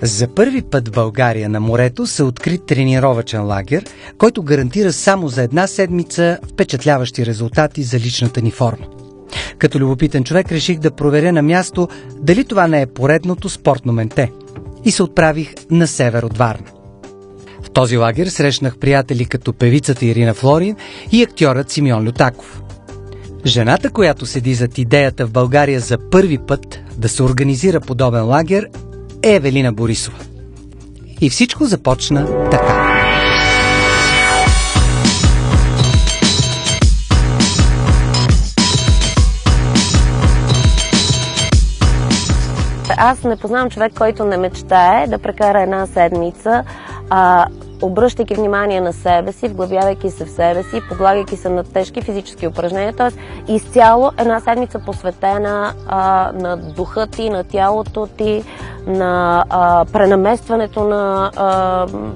За първи път в България на морето се откри тренировъчен лагер, който гарантира само за една седмица впечатляващи резултати за личната ни форма. Като любопитен човек реших да проверя на място дали това не е поредното спортно менте и се отправих на север от Варна. В този лагер срещнах приятели като певицата Ирина Флорин и актьорът Симеон Лютаков. Жената, която седи зад идеята в България за първи път да се организира подобен лагер, е Евелина Борисова. И всичко започна така. Аз не познавам човек, който не мечтае да прекара една седмица, обръщайки внимание на себе си, вглъбявайки се в себе си, подлагайки се на тежки физически упражнения, т.е. изцяло една седмица посветена на духа ти, на тялото ти, на пренаместването на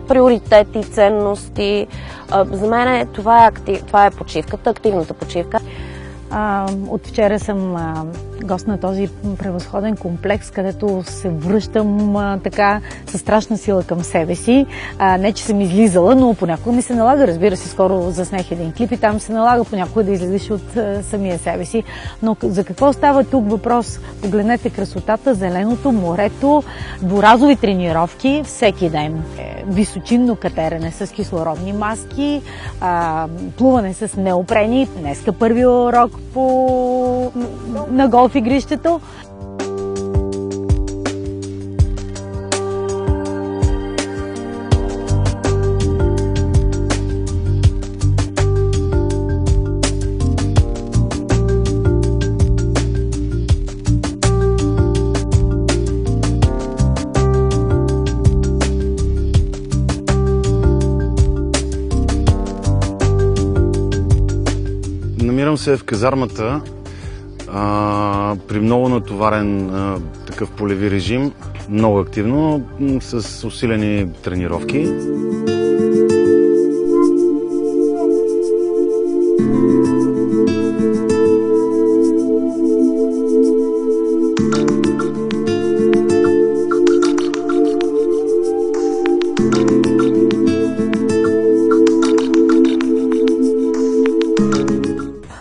приоритети, ценности. За мен това е почивката, активната почивка. От вчера съм гост на този превъзходен комплекс, където се връщам така със страшна сила към себе си. Не, че съм излизала, но понякога ми се налага, разбира се, скоро заснех един клип и там се налага понякога да излезеш от самия себе си. Но за какво става тук въпрос? Погледнете красотата, зеленото, морето, двуразови тренировки всеки ден. Височинно катерене с кислородни маски, плуване с неопрени. Днеска първи урок на голф игрището. Намирам се в казармата при много натоварен такъв полеви режим, много активно, с усилени тренировки.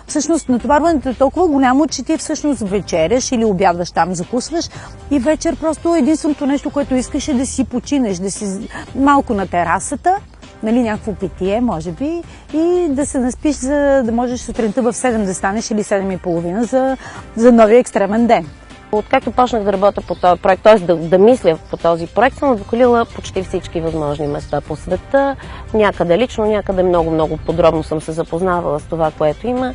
Всъщност натоварването е толкова голямо, че ти всъщност вечеряш или обядваш там, закусваш и вечер просто единственото нещо, което искаш е да си починеш, да си малко на терасата, нали, някакво питие, може би, и да се наспиш, за да можеш сутринта в 7 да станеш или 7:30 за новия екстремен ден. Откакто почнах да работя по този проект, т.е. да мисля по този проект, съм обиколила почти всички възможни места по света. Някъде лично, някъде много подробно съм се запознавала с това, което има.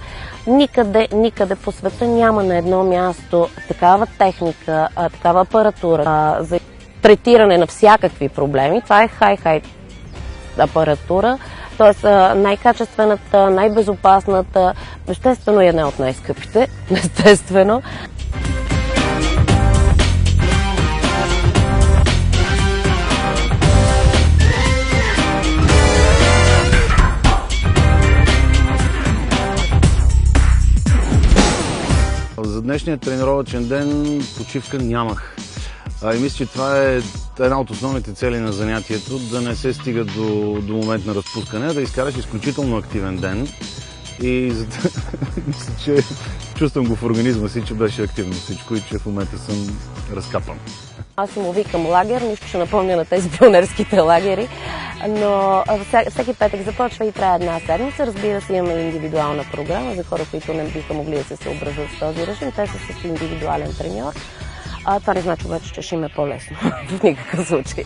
Никъде по света няма на едно място такава техника, такава апаратура за третиране на всякакви проблеми. Това е хай апаратура, т.е. най-качествената, най-безопасната, естествено и една от най-скъпите, естествено. За днешния тренировъчен ден почивка нямах. И мисля, че това е една от основните цели на занятието, да не се стига до момент на разпускане, да изкараш изключително активен ден. И мисля, че чувствам го в организма си, че беше активно всичко и че в момента съм разкапан. Аз му викам лагер, нищо ще напомня на тези пионерските лагери, но всеки петък започва и трае една седмица. Разбира се, имаме индивидуална програма за хора, които не биха могли да се съобразят с този режим. Те са с индивидуален треньор. Това не значи обаче, че ще им е по-лесно в никакъв случай.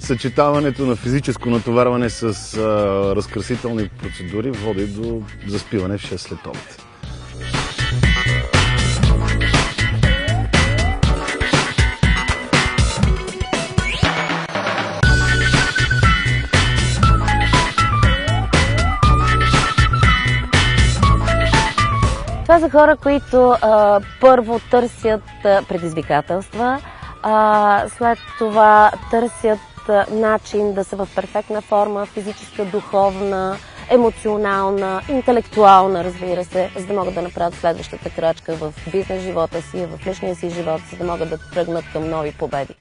Съчетаването на физическо натоварване с разкрасителни процедури води до заспиване в 6 след обед. Това са хора, които първо търсят предизвикателства, след това търсят начин да са в перфектна форма, физическа, духовна, емоционална, интелектуална, разбира се, за да могат да направят следващата крачка в бизнес живота си, в личния си живот, за да могат да тръгнат към нови победи.